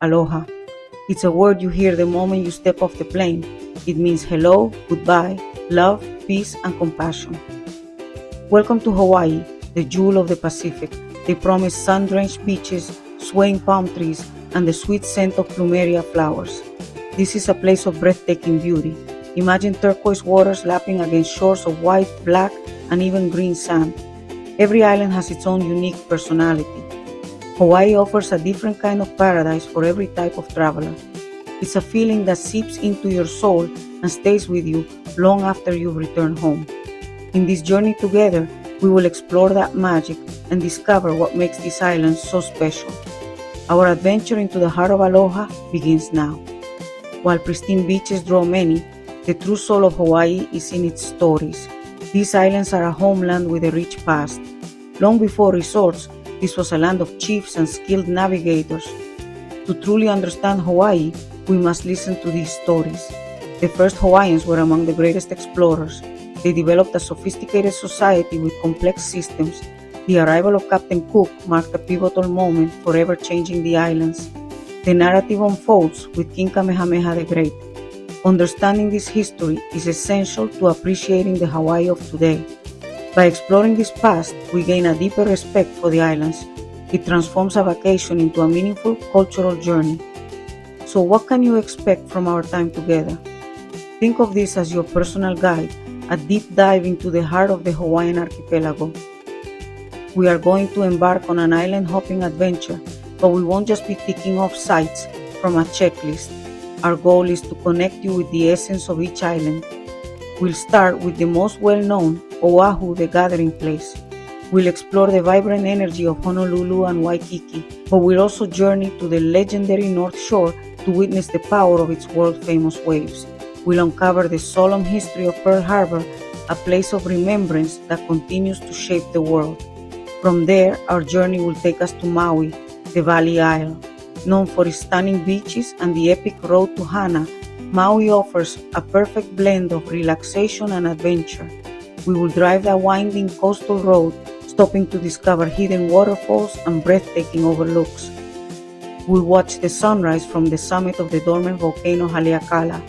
aloha. It's a word you hear the moment you step off the plane. It means hello, goodbye, love, peace, and compassion. Welcome to Hawaii, the jewel of the Pacific. They promise sun-drenched beaches, swaying palm trees, and the sweet scent of plumeria flowers. This is a place of breathtaking beauty. Imagine turquoise waters lapping against shores of white, black, and even green sand. Every island has its own unique personality. Hawaii offers a different kind of paradise for every type of traveler. It's a feeling that seeps into your soul and stays with you long after you've returned home. In this journey together, we will explore that magic and discover what makes this island so special. Our adventure into the heart of Aloha begins now. While pristine beaches draw many, the true soul of Hawaii is in its stories. These islands are a homeland with a rich past. Long before resorts, this was a land of chiefs and skilled navigators. To truly understand Hawaii, we must listen to these stories. The first Hawaiians were among the greatest explorers. They developed a sophisticated society with complex systems. The arrival of Captain Cook marked a pivotal moment, forever changing the islands. The narrative unfolds with King Kamehameha the Great. Understanding this history is essential to appreciating the Hawaii of today. By exploring this past, we gain a deeper respect for the islands. It transforms a vacation into a meaningful cultural journey. So what can you expect from our time together? Think of this as your personal guide, a deep dive into the heart of the Hawaiian archipelago. We are going to embark on an island-hopping adventure, but we won't just be ticking off sites from a checklist. Our goal is to connect you with the essence of each island. We'll start with the most well-known, Oahu, the gathering place. We'll explore the vibrant energy of Honolulu and Waikiki, but we'll also journey to the legendary North Shore to witness the power of its world-famous waves. We'll uncover the solemn history of Pearl Harbor, a place of remembrance that continues to shape the world. From there, our journey will take us to Maui, the Valley Isle. Known for its stunning beaches and the epic road to Hana, Maui offers a perfect blend of relaxation and adventure. We will drive the winding coastal road, stopping to discover hidden waterfalls and breathtaking overlooks. We'll watch the sunrise from the summit of the dormant volcano Haleakala,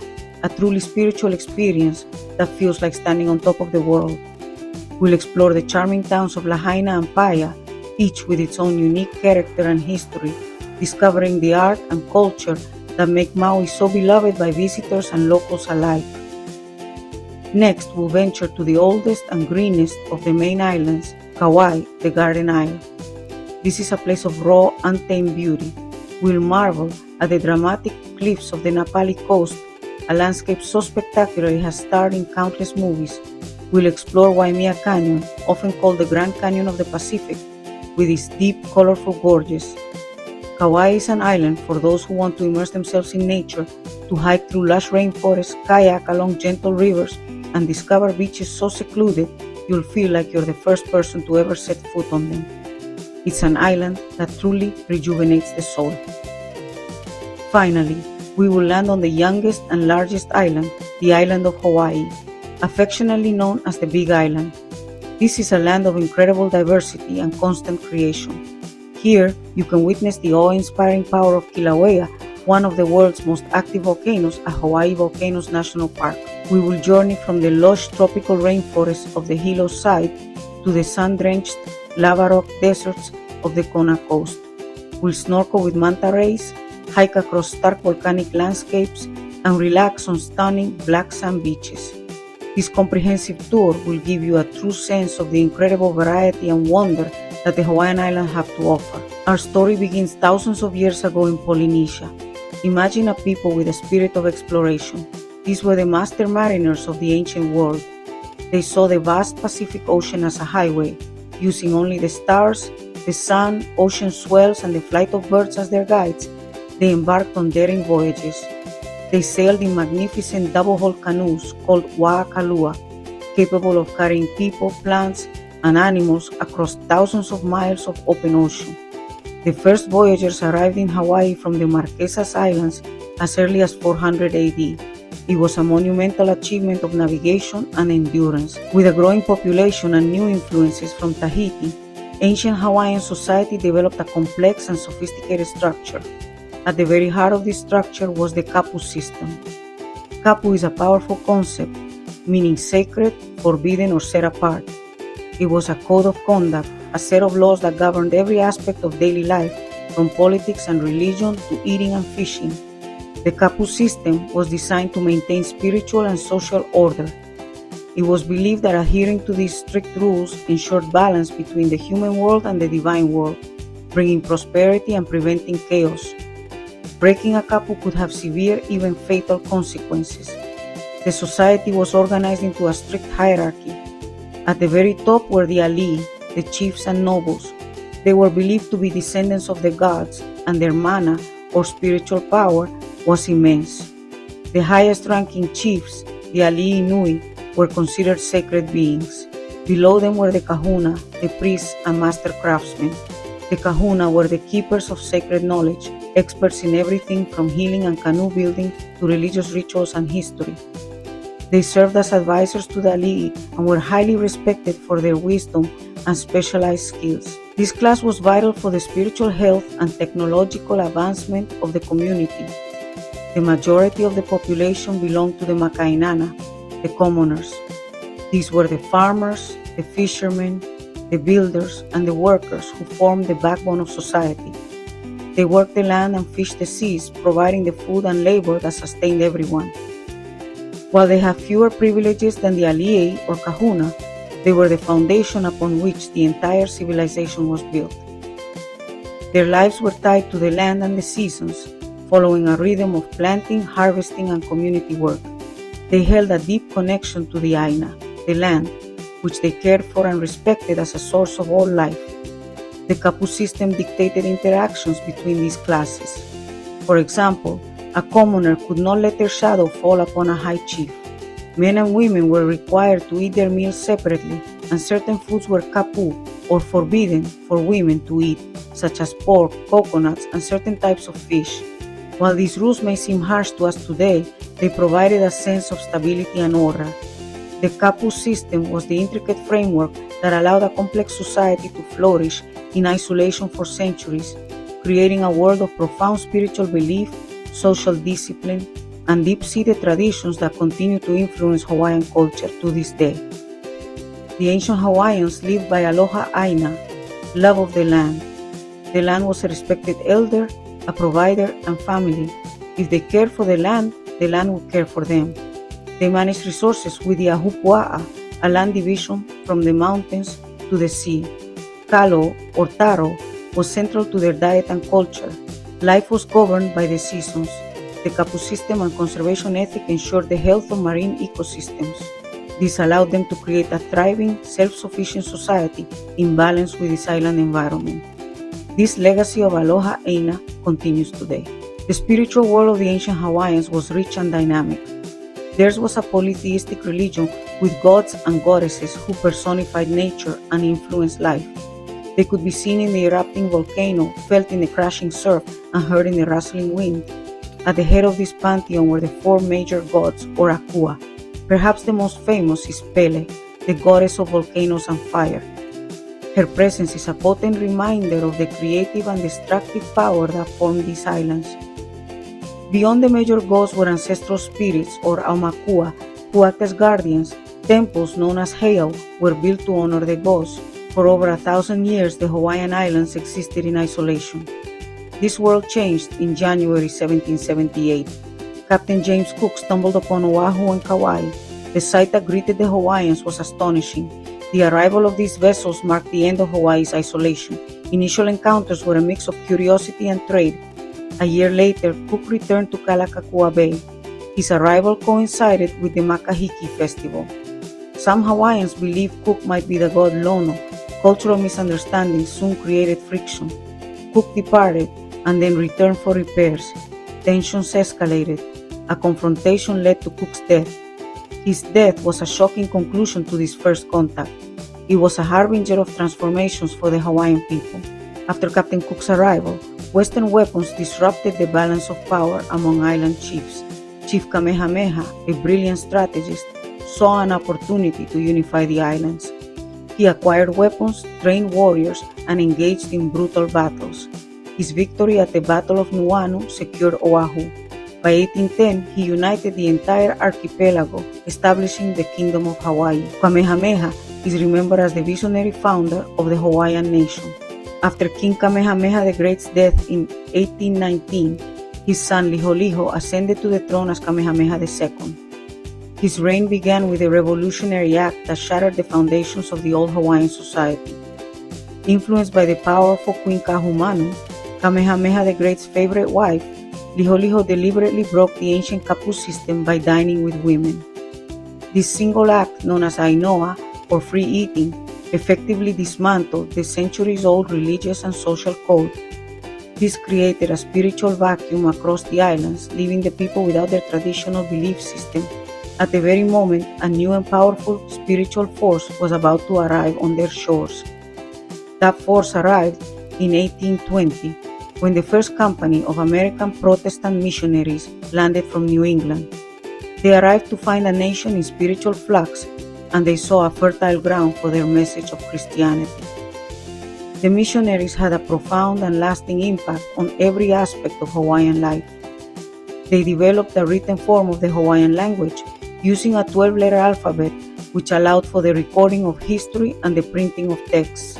a truly spiritual experience that feels like standing on top of the world. We'll explore the charming towns of Lahaina and Paia, each with its own unique character and history, discovering the art and culture that make Maui so beloved by visitors and locals alike. Next, we'll venture to the oldest and greenest of the main islands, Kauai, the Garden Isle. This is a place of raw, untamed beauty. We'll marvel at the dramatic cliffs of the Napali coast, a landscape so spectacular it has starred in countless movies. We'll explore Waimea Canyon, often called the Grand Canyon of the Pacific, with its deep, colorful gorges. Kauai is an island for those who want to immerse themselves in nature, to hike through lush rainforests, kayak along gentle rivers, and discover beaches so secluded you'll feel like you're the first person to ever set foot on them. It's an island that truly rejuvenates the soul. Finally, we will land on the youngest and largest island, the island of Hawaii, affectionately known as the Big Island. This is a land of incredible diversity and constant creation. Here, you can witness the awe-inspiring power of Kilauea, one of the world's most active volcanoes at Hawaii Volcanoes National Park. We will journey from the lush tropical rainforests of the Hilo side to the sun-drenched lava rock deserts of the Kona coast. We'll snorkel with manta rays, hike across stark volcanic landscapes, and relax on stunning black sand beaches. This comprehensive tour will give you a true sense of the incredible variety and wonder that the Hawaiian Islands have to offer. Our story begins thousands of years ago in Polynesia. Imagine a people with a spirit of exploration. These were the master mariners of the ancient world. They saw the vast Pacific Ocean as a highway, using only the stars, the sun, ocean swells, and the flight of birds as their guides. They embarked on daring voyages. They sailed in magnificent double-hull canoes called wa'akalua, capable of carrying people, plants, and animals across thousands of miles of open ocean. The first voyagers arrived in Hawaii from the Marquesas Islands as early as 400 AD. It was a monumental achievement of navigation and endurance. With a growing population and new influences from Tahiti, ancient Hawaiian society developed a complex and sophisticated structure. At the very heart of this structure was the kapu system. Kapu is a powerful concept, meaning sacred, forbidden, or set apart. It was a code of conduct, a set of laws that governed every aspect of daily life, from politics and religion to eating and fishing. The kapu system was designed to maintain spiritual and social order. It was believed that adhering to these strict rules ensured balance between the human world and the divine world, bringing prosperity and preventing chaos. Breaking a kapu could have severe, even fatal consequences. The society was organized into a strict hierarchy. At the very top were the alii, the chiefs and nobles. They were believed to be descendants of the gods, and their mana, or spiritual power, was immense. The highest-ranking chiefs, the alii nui, were considered sacred beings. Below them were the kahuna, the priests and master craftsmen. The kahuna were the keepers of sacred knowledge, experts in everything from healing and canoe building to religious rituals and history. They served as advisors to the alii and were highly respected for their wisdom and specialized skills. This class was vital for the spiritual health and technological advancement of the community. The majority of the population belonged to the makainana, the commoners. These were the farmers, the fishermen, the builders, and the workers who formed the backbone of society. They worked the land and fished the seas, providing the food and labor that sustained everyone. While they have fewer privileges than the alii or kahuna, they were the foundation upon which the entire civilization was built. Their lives were tied to the land and the seasons, following a rhythm of planting, harvesting, and community work. They held a deep connection to the aina, the land, which they cared for and respected as a source of all life. The kapu system dictated interactions between these classes. For example, a commoner could not let their shadow fall upon a high chief. Men and women were required to eat their meals separately, and certain foods were kapu, or forbidden, for women to eat, such as pork, coconuts, and certain types of fish. While these rules may seem harsh to us today, they provided a sense of stability and order. The kapu system was the intricate framework that allowed a complex society to flourish in isolation for centuries, creating a world of profound spiritual belief, social discipline, and deep-seated traditions that continue to influence Hawaiian culture to this day. The ancient Hawaiians lived by aloha aina, love of the land. The land was a respected elder, a provider, and family. If they cared for the land would care for them. They managed resources with the ahupua'a, a land division from the mountains to the sea. Kalo, or taro, was central to their diet and culture. Life was governed by the seasons. The kapu system and conservation ethic ensured the health of marine ecosystems. This allowed them to create a thriving, self-sufficient society in balance with its island environment. This legacy of aloha aina continues today. The spiritual world of the ancient Hawaiians was rich and dynamic. Theirs was a polytheistic religion with gods and goddesses who personified nature and influenced life. They could be seen in the erupting volcano, felt in the crashing surf, and heard in the rustling wind. At the head of this pantheon were the four major gods, or akua. Perhaps the most famous is Pele, the goddess of volcanoes and fire. Her presence is a potent reminder of the creative and destructive power that formed these islands. Beyond the major gods were ancestral spirits, or aumakua, who act as guardians. Temples known as heiau were built to honor the gods. For over 1,000 years, the Hawaiian Islands existed in isolation. This world changed in January 1778. Captain James Cook stumbled upon Oahu and Kauai. The sight that greeted the Hawaiians was astonishing. The arrival of these vessels marked the end of Hawaii's isolation. Initial encounters were a mix of curiosity and trade. A year later, Cook returned to Kalakakua Bay. His arrival coincided with the Makahiki festival. Some Hawaiians believed Cook might be the god Lono. Cultural misunderstandings soon created friction. Cook departed and then returned for repairs. Tensions escalated. A confrontation led to Cook's death. His death was a shocking conclusion to this first contact. It was a harbinger of transformations for the Hawaiian people. After Captain Cook's arrival, Western weapons disrupted the balance of power among island chiefs. Chief Kamehameha, a brilliant strategist, saw an opportunity to unify the islands. He acquired weapons, trained warriors, and engaged in brutal battles. His victory at the Battle of Nuuanu secured Oahu. By 1810, he united the entire archipelago, establishing the Kingdom of Hawaii. Kamehameha is remembered as the visionary founder of the Hawaiian nation. After King Kamehameha the Great's death in 1819, his son Liholiho ascended to the throne as Kamehameha II. His reign began with a revolutionary act that shattered the foundations of the old Hawaiian society. Influenced by the powerful Queen Kahumanu, Kamehameha the Great's favorite wife, Liholiho deliberately broke the ancient kapu system by dining with women. This single act, known as ainoa, or free eating, effectively dismantled the centuries-old religious and social code. This created a spiritual vacuum across the islands, leaving the people without their traditional belief system at the very moment a new and powerful spiritual force was about to arrive on their shores. That force arrived in 1820, when the first company of American Protestant missionaries landed from New England. They arrived to find a nation in spiritual flux, and they saw a fertile ground for their message of Christianity. The missionaries had a profound and lasting impact on every aspect of Hawaiian life. They developed a written form of the Hawaiian language using a 12-letter alphabet, which allowed for the recording of history and the printing of texts.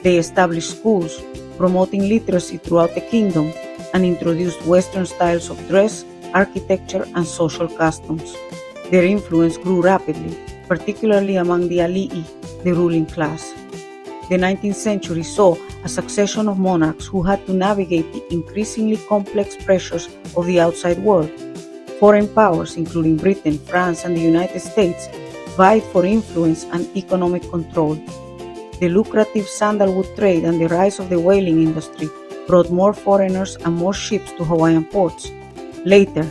They established schools, promoting literacy throughout the kingdom, and introduced Western styles of dress, architecture, and social customs. Their influence grew rapidly, particularly among the ali'i, the ruling class. The 19th century saw a succession of monarchs who had to navigate the increasingly complex pressures of the outside world. Foreign powers, including Britain, France, and the United States, vied for influence and economic control. The lucrative sandalwood trade and the rise of the whaling industry brought more foreigners and more ships to Hawaiian ports. Later,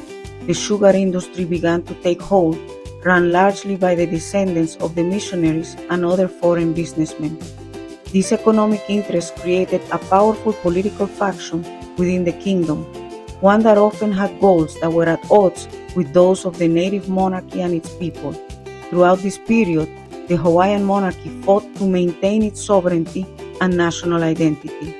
the sugar industry began to take hold, run largely by the descendants of the missionaries and other foreign businessmen. These economic interests created a powerful political faction within the kingdom, one that often had goals that were at odds with those of the native monarchy and its people. Throughout this period, the Hawaiian monarchy fought to maintain its sovereignty and national identity.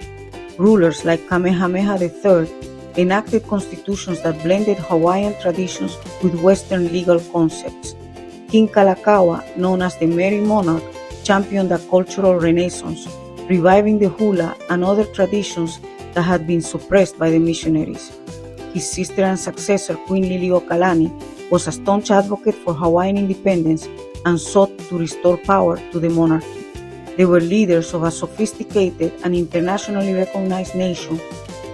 Rulers like Kamehameha III enacted constitutions that blended Hawaiian traditions with Western legal concepts. King Kalakaua, known as the Merry Monarch, championed a cultural renaissance, reviving the hula and other traditions that had been suppressed by the missionaries. His sister and successor, Queen Liliuokalani, was a staunch advocate for Hawaiian independence and sought to restore power to the monarchy. They were leaders of a sophisticated and internationally recognized nation,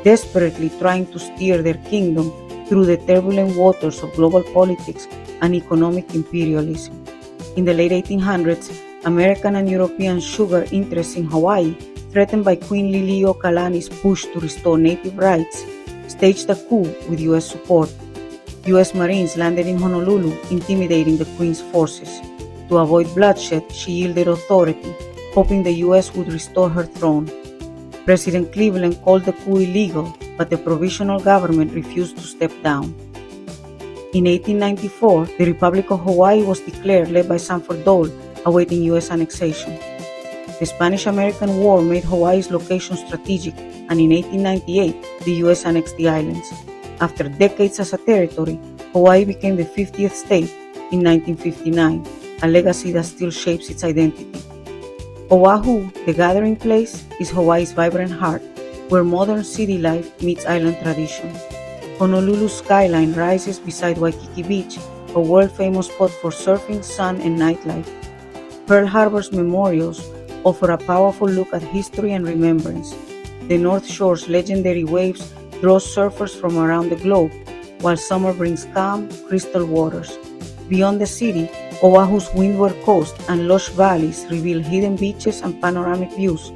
desperately trying to steer their kingdom through the turbulent waters of global politics and economic imperialism. In the late 1800s, American and European sugar interests in Hawaii, threatened by Queen Liliuokalani's push to restore native rights, staged a coup with U.S. support. U.S. Marines landed in Honolulu, intimidating the Queen's forces. To avoid bloodshed, she yielded authority, hoping the U.S. would restore her throne. President Cleveland called the coup illegal, but the provisional government refused to step down. In 1894, the Republic of Hawaii was declared, led by Sanford Dole, awaiting U.S. annexation. The Spanish-American War made Hawaii's location strategic, and in 1898, the U.S. annexed the islands. After decades as a territory, Hawaii became the 50th state in 1959, a legacy that still shapes its identity. Oahu, the gathering place, is Hawaii's vibrant heart, where modern city life meets island tradition. Honolulu's skyline rises beside Waikiki Beach, a world-famous spot for surfing, sun, and nightlife. Pearl Harbor's memorials offer a powerful look at history and remembrance. The North Shore's legendary waves draw surfers from around the globe, while summer brings calm, crystal waters. Beyond the city, Oahu's windward coast and lush valleys reveal hidden beaches and panoramic views.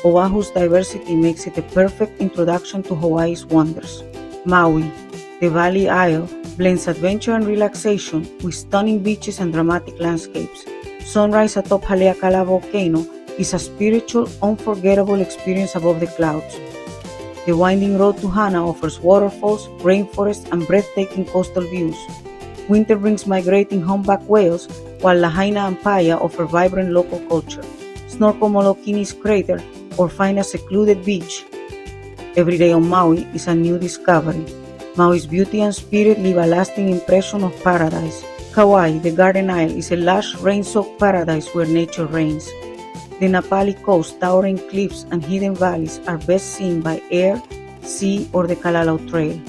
Oahu's diversity makes it a perfect introduction to Hawaii's wonders. Maui, the Valley Isle, blends adventure and relaxation with stunning beaches and dramatic landscapes. Sunrise atop Haleakala volcano is a spiritual, unforgettable experience above the clouds. The winding road to Hana offers waterfalls, rainforests, and breathtaking coastal views. Winter brings migrating humpback whales, while Lahaina and Paia offer vibrant local culture. Snorkel Molokini's crater or find a secluded beach. Every day on Maui is a new discovery. Maui's beauty and spirit leave a lasting impression of paradise. Kauai, the Garden Isle, is a lush, rain-soaked paradise where nature reigns. The Napali coast, towering cliffs and hidden valleys are best seen by air, sea, or the Kalalau Trail.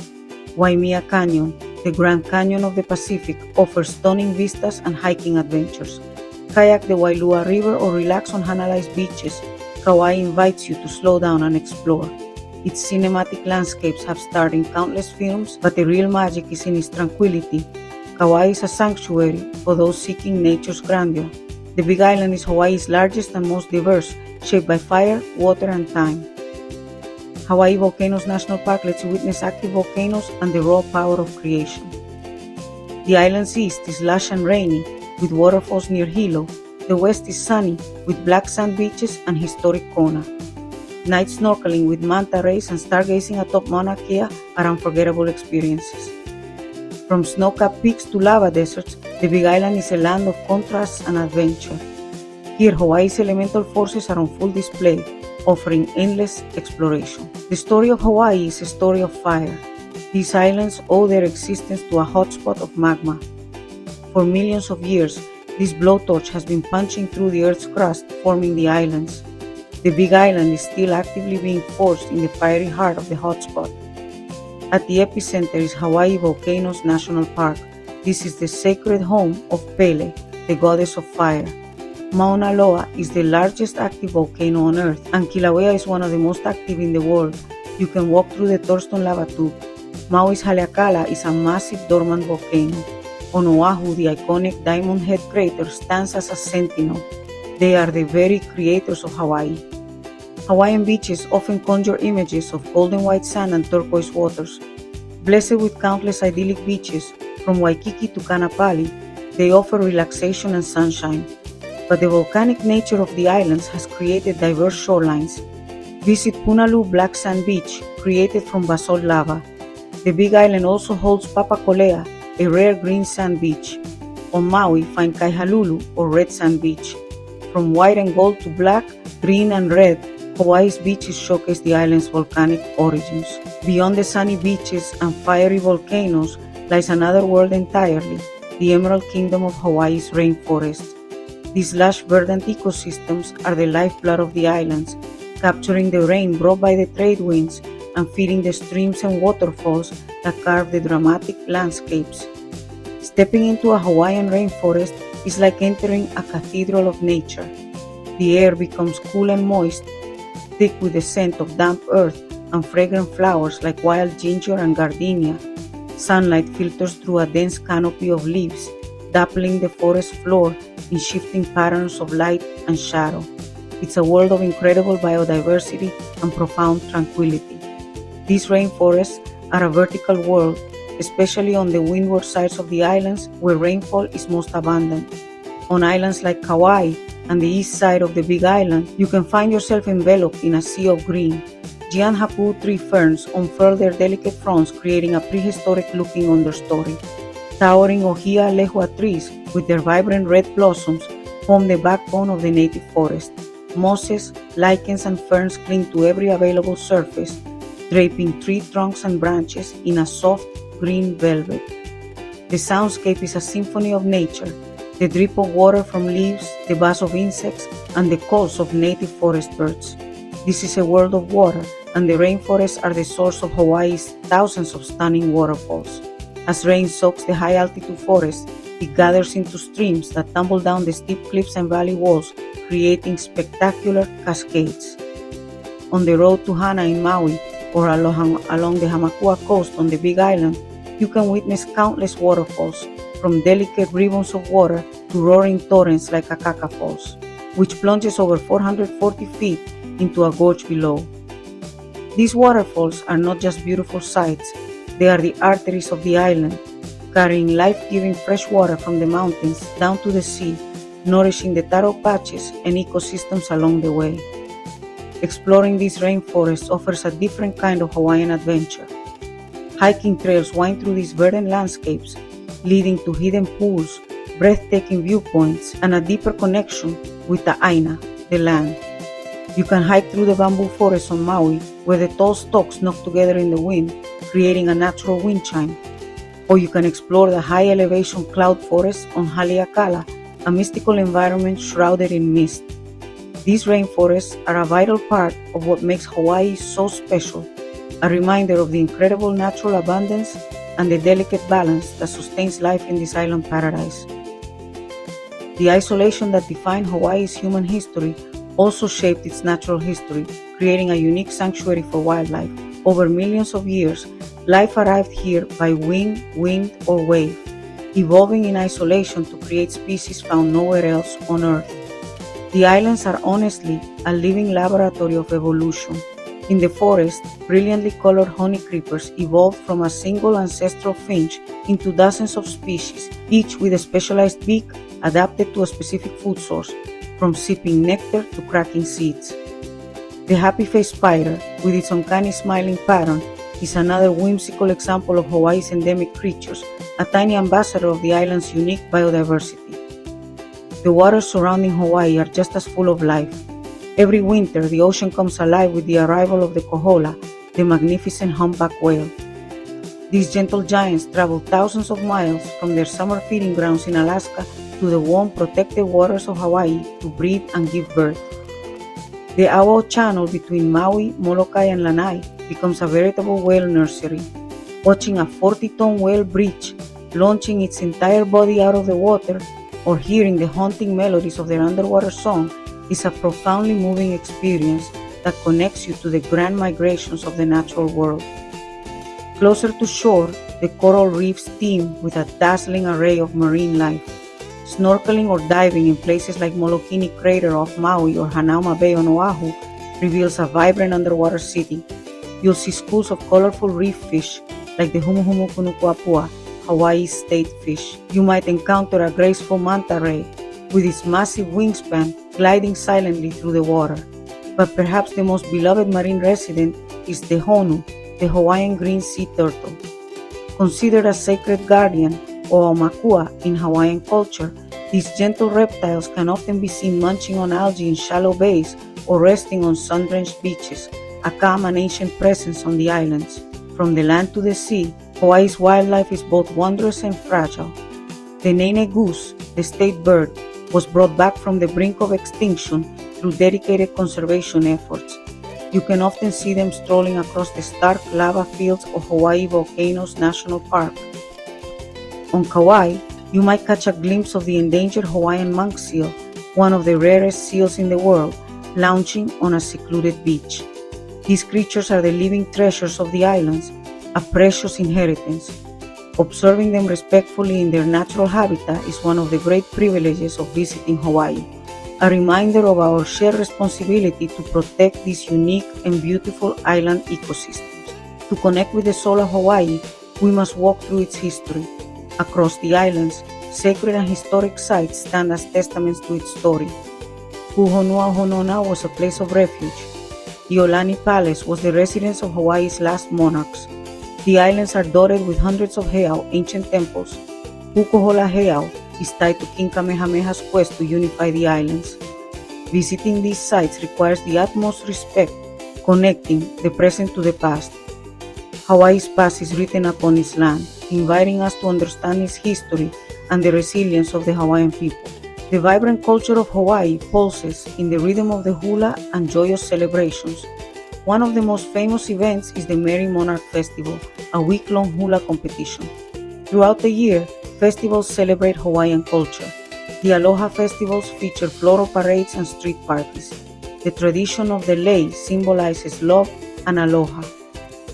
Waimea Canyon, the Grand Canyon of the Pacific, offers stunning vistas and hiking adventures. Kayak the Wailua River or relax on Hanalai's beaches, Kauai invites you to slow down and explore. Its cinematic landscapes have starred in countless films, but the real magic is in its tranquility. Kauai is a sanctuary for those seeking nature's grandeur. The Big Island is Hawaii's largest and most diverse, shaped by fire, water, and time. Hawaii Volcanoes National Park lets you witness active volcanoes and the raw power of creation. The island's east is lush and rainy, with waterfalls near Hilo. The west is sunny, with black sand beaches and historic Kona. Night snorkeling with manta rays and stargazing atop Mauna Kea are unforgettable experiences. From snow-capped peaks to lava deserts, the Big Island is a land of contrasts and adventure. Here, Hawaii's elemental forces are on full display, offering endless exploration. The story of Hawaii is a story of fire. These islands owe their existence to a hotspot of magma. For millions of years, this blowtorch has been punching through the Earth's crust, forming the islands. The Big Island is still actively being forged in the fiery heart of the hotspot. At the epicenter is Hawaii Volcanoes National Park. This is the sacred home of Pele, the goddess of fire. Mauna Loa is the largest active volcano on Earth, and Kilauea is one of the most active in the world. You can walk through the Thurston lava tube. Maui's Haleakala is a massive dormant volcano. On Oahu, the iconic Diamond Head crater stands as a sentinel. They are the very creators of Hawaii. Hawaiian beaches often conjure images of golden white sand and turquoise waters. Blessed with countless idyllic beaches, from Waikiki to Kanapali, they offer relaxation and sunshine. But the volcanic nature of the islands has created diverse shorelines. Visit Punalu Black Sand Beach, created from basalt lava. The Big Island also holds Papakolea, a rare green sand beach. On Maui, find Kaihalulu, or red sand beach. From white and gold to black, green and red, Hawaii's beaches showcase the island's volcanic origins. Beyond the sunny beaches and fiery volcanoes lies another world entirely, the Emerald Kingdom of Hawaii's rainforests. These lush verdant ecosystems are the lifeblood of the islands, capturing the rain brought by the trade winds and feeding the streams and waterfalls that carve the dramatic landscapes. Stepping into a Hawaiian rainforest is like entering a cathedral of nature. The air becomes cool and moist, thick with the scent of damp earth and fragrant flowers like wild ginger and gardenia. Sunlight filters through a dense canopy of leaves, dappling the forest floor in shifting patterns of light and shadow. It's a world of incredible biodiversity and profound tranquility. These rainforests are a vertical world, especially on the windward sides of the islands where rainfall is most abundant. On islands like Kauai and the east side of the Big Island, you can find yourself enveloped in a sea of green. Giant hapu tree ferns unfurl their delicate fronds, creating a prehistoric-looking understory. Towering ohia lehua trees, with their vibrant red blossoms, form the backbone of the native forest. Mosses, lichens, and ferns cling to every available surface, draping tree trunks and branches in a soft green velvet. The soundscape is a symphony of nature, the drip of water from leaves, the buzz of insects, and the calls of native forest birds. This is a world of water, and the rainforests are the source of Hawaii's thousands of stunning waterfalls. As rain soaks the high-altitude forest, it gathers into streams that tumble down the steep cliffs and valley walls, creating spectacular cascades. On the road to Hana in Maui, or along the Hamakua coast on the Big Island, you can witness countless waterfalls, from delicate ribbons of water to roaring torrents like Akaka Falls, which plunges over 440 feet into a gorge below. These waterfalls are not just beautiful sights, they are the arteries of the island, carrying life-giving fresh water from the mountains down to the sea, nourishing the taro patches and ecosystems along the way. Exploring these rainforests offers a different kind of Hawaiian adventure. Hiking trails wind through these verdant landscapes, leading to hidden pools, breathtaking viewpoints, and a deeper connection with the Aina, the land. You can hike through the bamboo forest on Maui, where the tall stalks knock together in the wind, creating a natural wind chime. Or you can explore the high elevation cloud forest on Haleakala, a mystical environment shrouded in mist. These rainforests are a vital part of what makes Hawaii so special, a reminder of the incredible natural abundance and the delicate balance that sustains life in this island paradise. The isolation that defined Hawaii's human history also shaped its natural history, creating a unique sanctuary for wildlife. Over millions of years, life arrived here by wing, wind, or wave, evolving in isolation to create species found nowhere else on Earth. The islands are honestly a living laboratory of evolution. In the forest, brilliantly colored honey creepers evolved from a single ancestral finch into dozens of species, each with a specialized beak adapted to a specific food source, from sipping nectar to cracking seeds. The happy-faced spider, with its uncanny smiling pattern, is another whimsical example of Hawaii's endemic creatures, a tiny ambassador of the island's unique biodiversity. The waters surrounding Hawaii are just as full of life. Every winter, the ocean comes alive with the arrival of the kohola, the magnificent humpback whale. These gentle giants travel thousands of miles from their summer feeding grounds in Alaska to the warm, protected waters of Hawaii to breed and give birth. The Awao Channel between Maui, Molokai, and Lanai becomes a veritable whale nursery. Watching a 40-ton whale breach, launching its entire body out of the water, or hearing the haunting melodies of their underwater song is a profoundly moving experience that connects you to the grand migrations of the natural world. Closer to shore, the coral reefs teem with a dazzling array of marine life. Snorkeling or diving in places like Molokini Crater off Maui or Hanauma Bay on Oahu reveals a vibrant underwater city. You'll see schools of colorful reef fish like the Humuhumu Kunukuapua, Hawaii's state fish. You might encounter a graceful manta ray with its massive wingspan gliding silently through the water. But perhaps the most beloved marine resident is the honu, the Hawaiian green sea turtle. Considered a sacred guardian or aumakua in Hawaiian culture, these gentle reptiles can often be seen munching on algae in shallow bays or resting on sun-drenched beaches, a calm and ancient presence on the islands. From the land to the sea, Hawaii's wildlife is both wondrous and fragile. The nene goose, the state bird, was brought back from the brink of extinction through dedicated conservation efforts. You can often see them strolling across the stark lava fields of Hawaii Volcanoes National Park. On Kauai, you might catch a glimpse of the endangered Hawaiian monk seal, one of the rarest seals in the world, lounging on a secluded beach. These creatures are the living treasures of the islands, a precious inheritance. Observing them respectfully in their natural habitat is one of the great privileges of visiting Hawaii, a reminder of our shared responsibility to protect these unique and beautiful island ecosystems. To connect with the soul of Hawaii, we must walk through its history. Across the islands, sacred and historic sites stand as testaments to its story. Puhonua Honona was a place of refuge. Iolani Palace was the residence of Hawaii's last monarchs. The islands are dotted with hundreds of heiau, ancient temples. Pukohola Heiau is tied to King Kamehameha's quest to unify the islands. Visiting these sites requires the utmost respect, connecting the present to the past. Hawaii's past is written upon its land, inviting us to understand its history and the resilience of the Hawaiian people. The vibrant culture of Hawaii pulses in the rhythm of the hula and joyous celebrations. One of the most famous events is the Merry Monarch Festival, a week-long hula competition. Throughout the year, festivals celebrate Hawaiian culture. The Aloha festivals feature floral parades and street parties. The tradition of the lei symbolizes love and aloha.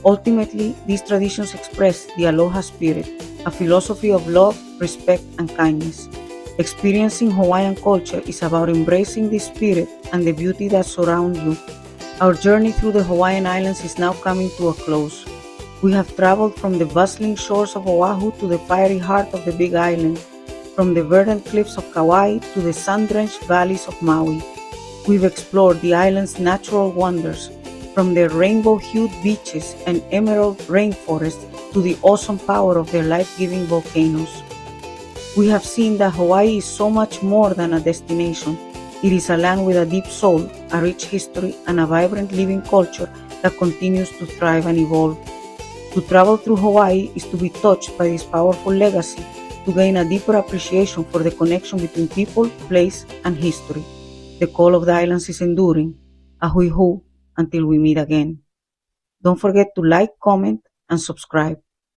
Ultimately, these traditions express the aloha spirit, a philosophy of love, respect, and kindness. Experiencing Hawaiian culture is about embracing the spirit and the beauty that surround you. Our journey through the Hawaiian Islands is now coming to a close. We have traveled from the bustling shores of Oahu to the fiery heart of the Big Island, from the verdant cliffs of Kauai to the sun-drenched valleys of Maui. We've explored the island's natural wonders, from their rainbow-hued beaches and emerald rainforests to the awesome power of their life-giving volcanoes. We have seen that Hawaii is so much more than a destination. It is a land with a deep soul, a rich history, and a vibrant living culture that continues to thrive and evolve. To travel through Hawaii is to be touched by this powerful legacy, to gain a deeper appreciation for the connection between people, place, and history. The call of the islands is enduring. Ahui hu, until we meet again. Don't forget to like, comment, and subscribe.